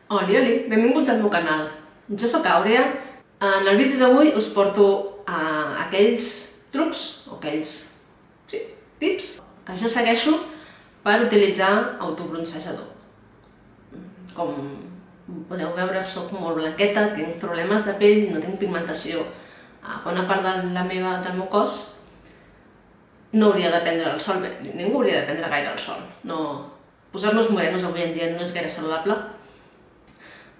Oli, benvinguts al meu canal. Jo sóc Àurea. En el vídeo d'avui us porto aquells trucs, o aquells tips que jo segueixo per utilitzar autobronzejador. Com podeu veure, sóc molt blanqueta, tinc problemes de pell, no tinc pigmentació. A bona part del meu cos no hauria de prendre el sol, ningú hauria de prendre gaire el sol. Posar-nos morenos avui en dia no és gaire saludable.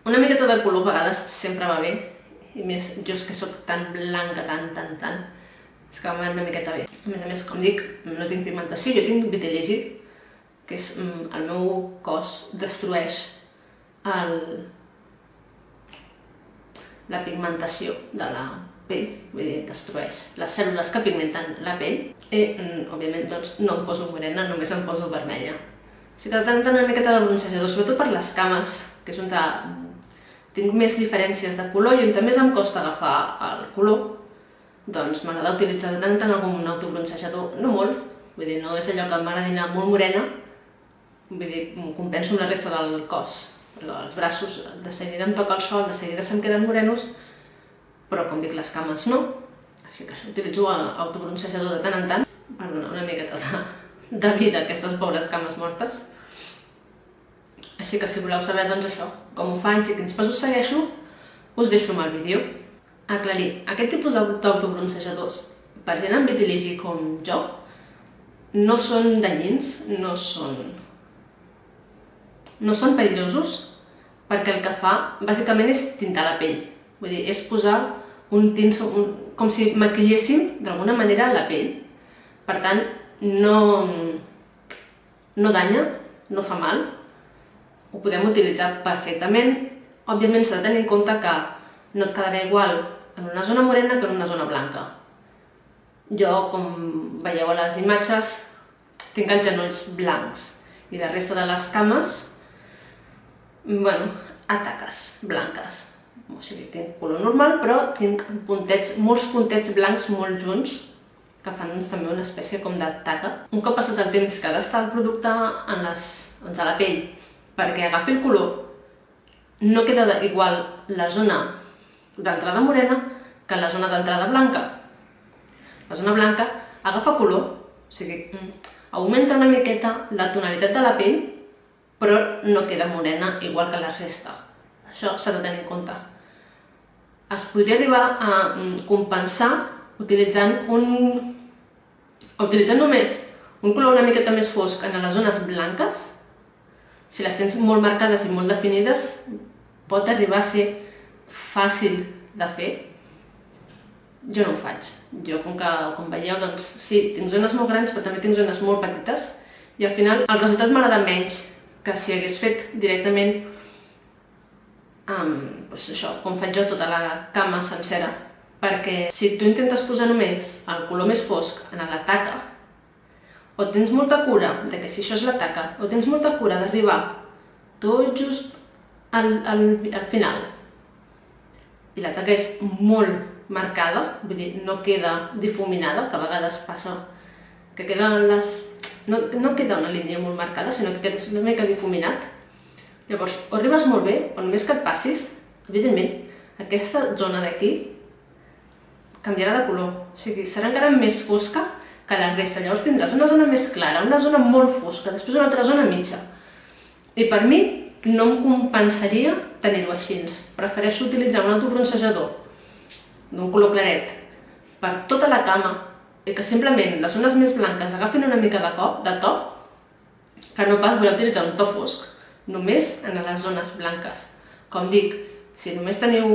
Una miqueta de color a vegades sempre va bé, i més jo és que soc tan blanca, tant, és que va una miqueta bé. A més, com dic, no tinc pigmentació, jo tinc vitiligi, que és el meu cos destrueix la pigmentació de la pell, vull dir, destrueix les cèl·lules que pigmenten la pell i, òbviament, doncs no em poso morena, només em poso vermella. O sigui que de tant en tant una miqueta de bronzejador, sobretot per les cames, que és on tinc més diferències de color i on més em costa agafar el color, doncs m'agrada utilitzar de tant en tant algun autobronzejador, no molt, vull dir, no és allò que m'agrada anar molt morena, vull dir, m'ho compenso amb la resta del cos, però els braços de seguida em toca el sol, de seguida se'm queden morenos, però com dic, les cames no, així que utilitzo autobronzejador de tant en tant per donar una miqueta de vida a aquestes pobres cames mortes. Així que si voleu saber, doncs això, com ho faig i quins passos segueixo, us deixo amb el vídeo. Aclarir, aquest tipus d'autobronzejadors per gent amb vitiligi com jo no són danyins, no són perillosos, perquè el que fa bàsicament és tintar la pell. Vull dir, és posar un tint, com si maquilléssim d'alguna manera la pell. Per tant, no danya, no fa mal, ho podem utilitzar perfectament. Òbviament s'ha de tenir en compte que no et quedarà igual en una zona morena que en una zona blanca. Jo, com veieu a les imatges, tinc els genolls blancs i la resta de les cames, bueno, a taques blanques. O sigui, tinc color normal, però tinc molts puntets blancs molt junts que fan també una espècie com de taca. Un cop passat el temps que ha d'estar el producte a la pell perquè agafi el color, no queda igual la zona d'entrada morena que la zona d'entrada blanca. La zona blanca agafa color, o sigui, augmenta una miqueta la tonalitat de la pell, però no queda morena igual que la resta. Això s'ha de tenir en compte. Es podria arribar a compensar utilitzant només un color una miqueta més fosc en les zones blanques. Si les tens molt marcades i molt definides, pot arribar a ser fàcil de fer. Jo no ho faig. Jo, com veieu, doncs sí, tinc zones molt grans, però també tinc zones molt petites, i al final el resultat m'agrada menys que si hagués fet directament com faig jo, tota la cama sencera, perquè si tu intentes posar només el color més fosc en la taca, o tens molta cura que si això és la taca, o tens molta cura d'arribar tot just al final, i la taca és molt marcada, vull dir, no queda difuminada, que a vegades passa que no queda una línia molt marcada, sinó que queda una mica difuminat. Llavors, o arribes molt bé, o només que et passis, evidentment, aquesta zona d'aquí canviarà de color, o sigui, serà encara més fosca que la resta. Llavors tindràs una zona més clara, una zona molt fosca, després una altra zona mitja. I per mi no em compensaria tenir-ho així. Prefereixo utilitzar un autobronzejador d'un color claret per tota la cama i que simplement les zones més blanques agafin una mica de to, que no pas voler utilitzar un to fosc només en les zones blanques. Com dic, si només teniu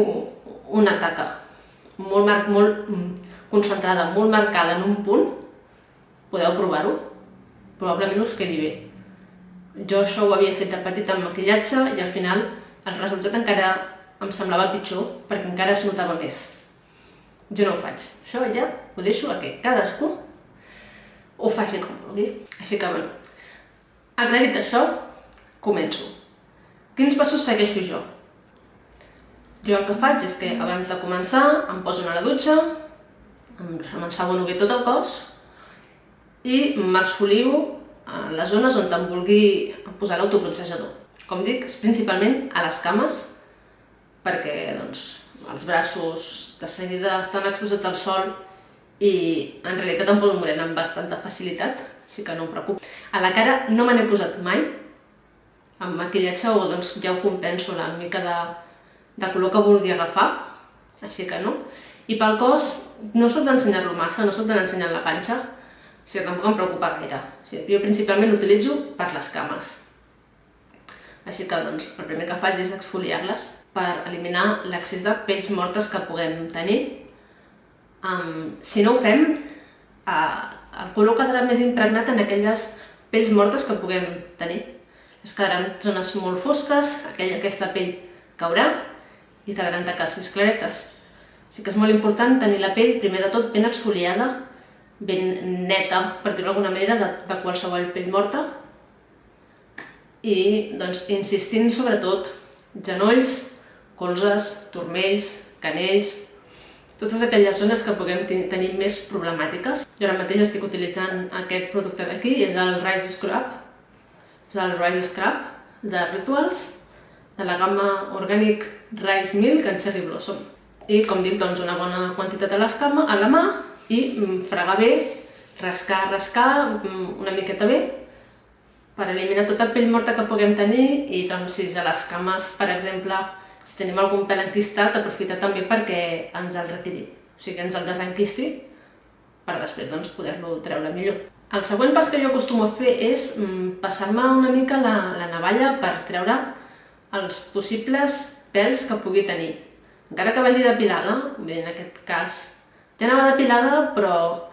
una taca molt concentrada, molt marcada en un punt, podeu provar-ho, probablement us quedi bé. Jo això ho havia fet de petit amb maquillatge i al final el resultat encara em semblava pitjor perquè encara es notava més. Jo no ho faig. Això ja ho deixo a que cadascú ho faci com vulgui. Així que, bueno, aclarit això, començo. Quins passos segueixo jo? Jo el que faig és que abans de començar em poso a la dutxa, em ensabono bé tot el cos i m'exfolio les zones on em vulgui posar l'autobronzejador. Com dic, és principalment a les cames, perquè els braços de seguida estan exposats al sol i en realitat em poden morir amb bastanta facilitat, així que no em preocupo. A la cara no me n'he posat mai, amb maquillatge ja ho compenso la mica de color que vulgui agafar, així que no. I pel cos no soc d'ensenyar-lo massa, no soc d'ensenyar la panxa, o sigui que tampoc em preocupa gaire. Jo principalment l'utilitzo per les cames. Així que el primer que faig és exfoliar-les per eliminar l'excés de pells mortes que puguem tenir. Si no ho fem, el color quedarà més impregnat en aquelles pells mortes que puguem tenir. Es quedaran zones molt fosques, aquesta pell caurà i quedaran taques més claretes. Així que és molt important tenir la pell, primer de tot, ben exfoliada, ben neta, per dir-ho d'alguna manera, de qualsevol pell morta. I insistint sobretot genolls, colzes, turmells, canells, totes aquelles zones que puguem tenir més problemàtiques. Jo ara mateix estic utilitzant aquest producte d'aquí, és el Rise Scrub, de Rituals, de la gamma Organic Rice Milk en Cherry Blossom. I, com dic, una bona quantitat a la mà i fregar bé, rascar una miqueta bé per eliminar tota pell morta que puguem tenir i si a les cames, per exemple, si tenim algun pèl enquistat, aprofitar també perquè ens el retiri, o sigui, ens el desenquisti per després poder-lo treure millor. El següent pas que jo acostumo a fer és passar-me una mica la navalla per treure els possibles pèls que pugui tenir. Encara que vagi depilada, en aquest cas ja anava depilada, però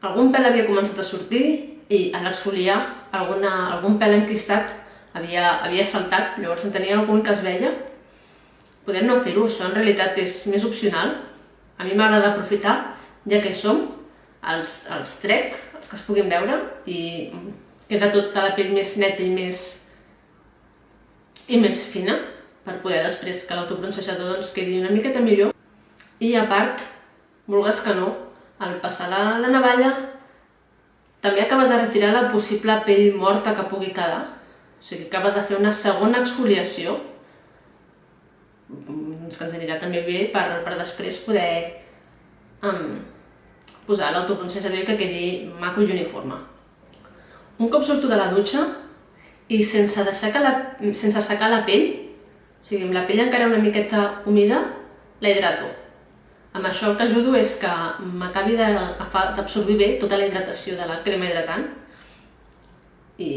algun pèl havia començat a sortir i a l'exfoliar algun pèl enquistat havia saltat, llavors en tenia algun que es veia. Podem no fer-ho, això en realitat és més opcional. A mi m'agrada aprofitar, ja que hi som, els trec, els que es puguin veure, i queda tota la pell més neta i més fina, per poder després que l'autobronzejador quedi una miqueta millor. I a part, vulgues que no, al passar la navalla també acaba de retirar la possible pell morta que pugui quedar, o sigui, acaba de fer una segona exfoliació, que ens anirà també bé per després poder posar l'autobronzejador i que quedi maco i uniforme. Un cop surto de la dutxa i sense assecar la pell, o sigui, amb la pell encara una miqueta humida, la hidrato. Amb això el que ajudo és que m'acabi d'absorbir bé tota la hidratació de la crema hidratant i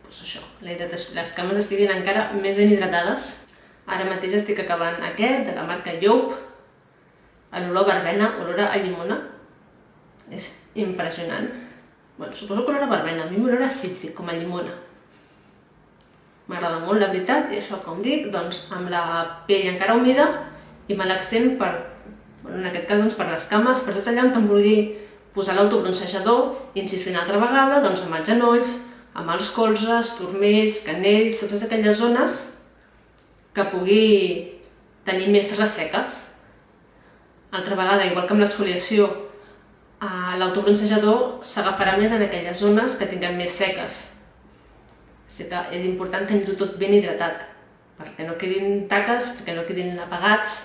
això, les cames estiguin encara més ben hidratades. Ara mateix estic acabant aquest, de la marca Youp, en olor a verbena, olor a llimona. És impressionant. Suposo que olor a verbena, a mi m'olora cítric, com a llimona. M'agrada molt, la veritat, i això, com dic, amb la pell encara humida i me l'extén en aquest cas per les cames, per tot allà on em vulgui posar l'autobronzejador, insistint altra vegada amb els genolls, amb els colzes, turmells, canells, totes aquelles zones que pugui tenir més resseques. Altra vegada, igual que amb l'exfoliació, l'autobronzejador s'agafarà més en aquelles zones que tinguem més seques. Així que és important tenir-ho tot ben hidratat, perquè no quedin taques, perquè no quedin apagats,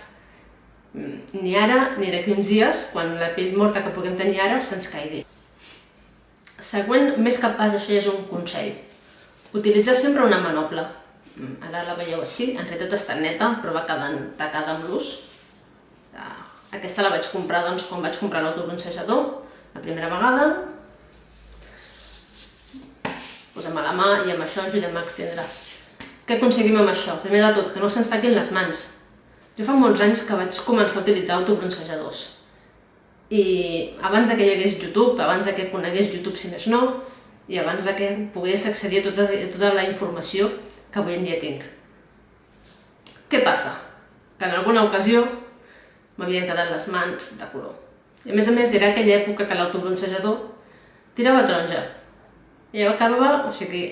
ni ara ni d'aquí uns dies, quan la pell morta que puguem tenir ara se'ns caigui. Següent, més que pas això és un consell. Utilitzar sempre una manopla. Ara la veieu així, en realitat està neta, però va quedant tacada amb l'ús. Aquesta la vaig comprar quan vaig comprar l'autobronzejador, la primera vegada. Posem a la mà i amb això ajudem a extendre. Què aconseguim amb això? Primer de tot, que no se'ns taquin les mans. Jo fa molts anys que vaig començar a utilitzar autobronzejadors. I abans que hi hagués YouTube, abans que conegués YouTube si més no, i abans que pogués accedir a tota la informació que avui en dia tinc. Què passa? Que en alguna ocasió m'havien quedat les mans de color. I a més era aquella època que l'autobronzejador tirava taronja. I acabava, o sigui,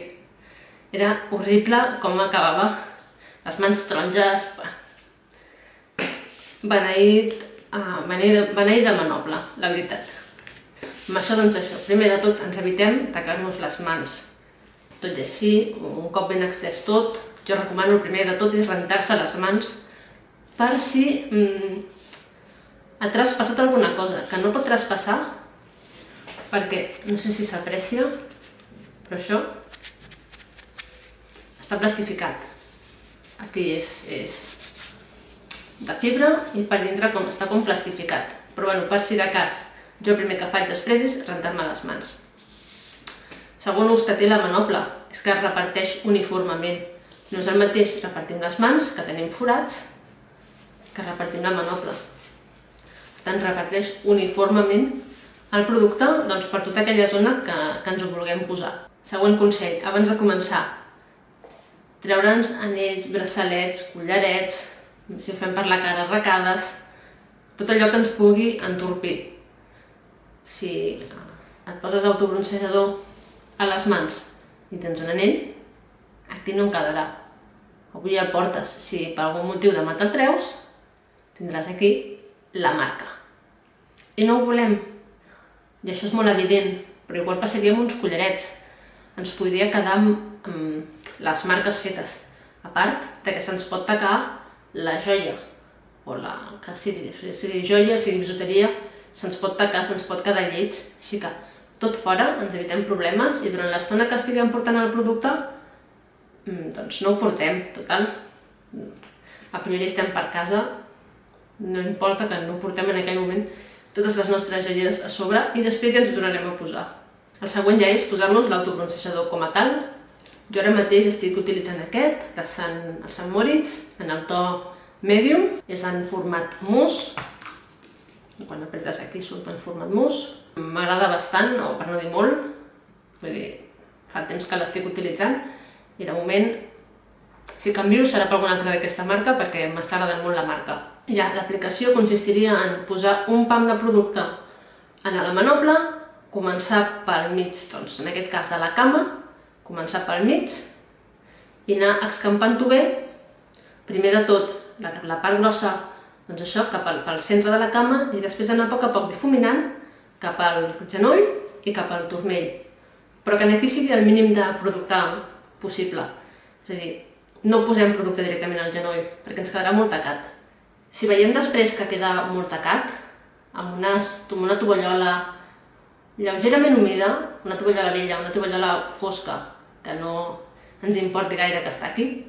era horrible com acabava, les mans taronges, beneït de manoble, la veritat. Amb això, primer de tot ens evitem tacar-nos les mans. Tot i així, un cop ben extès tot Jo recomano el primer de tot és rentar-se les mans per si ha traspassat alguna cosa, que no pot traspassar perquè, no sé si s'aprecia, però això està plastificat. Aquí és de fibra i per dintre està com plastificat. Però bueno, per si de cas, jo el primer que faig després és rentar-me les mans. Segon ús que té la manopla és que es reparteix uniformement. No és el mateix repartim les mans, que tenim forats, que repartim la manopla. Per tant, reparteix uniformement el producte per tota aquella zona que ens ho vulguem posar. Següent consell, abans de començar, treure'ns anells, braçalets, collarets, si ho fem per la cara, arracades, tot allò que ens pugui entorpir. Si et poses autobronzejador a les mans i tens un anell, aquí no en quedarà. Avui ja el portes. Si per algun motiu demà te'l treus, tindràs aquí la marca. I no ho volem. I això és molt evident, però igual passaria amb uns collarets. Ens podria quedar amb les marques fetes. A part que se'ns pot tacar la joia, o que sigui joia, sigui bisuteria, se'ns pot tacar, se'ns pot quedar lleig. Així que tot fora, ens evitem problemes i durant l'estona que estiguem portant el producte, doncs no ho portem, total. A priori estem per casa, no importa que no portem en aquell moment totes les nostres joies a sobre i després ja ens ho tornarem a posar. El següent ja és posar-nos l'autobronzejador com a tal. Jo ara mateix estic utilitzant aquest, el Sant Moritz, en el to medium, és en format mousse. Quan apretes aquí surt en format mousse. M'agrada bastant, o per no dir molt, vull dir, fa temps que l'estic utilitzant i de moment, si canvio serà per alguna altra d'aquesta marca perquè m'està agradant molt la marca. Ja, l'aplicació consistiria en posar un pam de producte en la manopla, començar pel mig, doncs en aquest cas de la cama, començar pel mig i anar escampant-ho bé, primer de tot la part grossa, doncs això, cap al centre de la cama i després anar a poc difuminant cap al genoll i cap al turmell. Però que aquí sigui el mínim de producte possible. És a dir, no posem producte directament al genoll perquè ens quedarà molt tacat. Si veiem després que queda molt tacat, amb una tovallola lleugerament humida, una tovallola vella, una tovallola fosca, que no ens importi gaire que està aquí,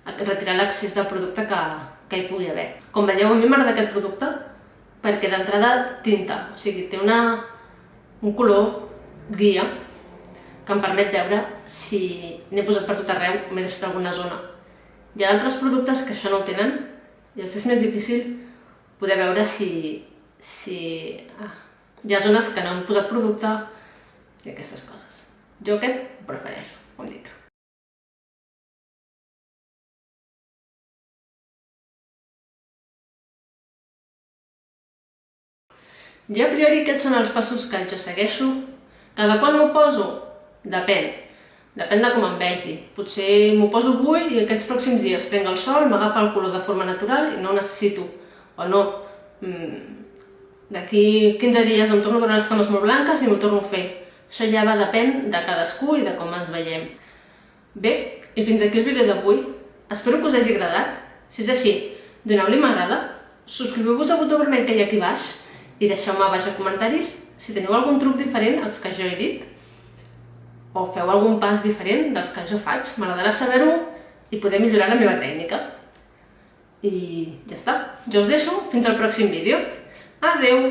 retirar l'excés de producte que hi pugui haver. Com veieu, a mi m'agrada aquest producte perquè d'entrada tinta, o sigui, té un color guia que em permet veure si n'he posat per tot arreu, m'he deixat alguna zona. Hi ha d'altres productes que això no ho tenen i és més difícil poder veure si hi ha zones que no han posat producte i aquestes coses. Jo aquest ho prefereixo, com dic. Jo a priori aquests són els passos que jo segueixo. Cada quan m'ho poso? Depèn. Depèn de com em vegi. Potser m'ho poso avui i aquests pròxims dies prenc el sol, m'agafa el color de forma natural i no ho necessito. O no, d'aquí 15 dies em torno a veure les cames molt blanques i m'ho torno a fer. Això ja depèn de cadascú i de com ens veiem. Bé, i fins aquí el vídeo d'avui. Espero que us hagi agradat. Si és així, doneu-li m'agrada, subscriveu-vos al botó vermell que hi ha aquí baix i deixeu-me a baix a comentaris si teniu algun truc diferent als que jo he dit o feu algun pas diferent dels que jo faig. M'agradarà saber-ho i poder millorar la meva tècnica. I ja està. Jo us deixo fins al pròxim vídeo. Adeu!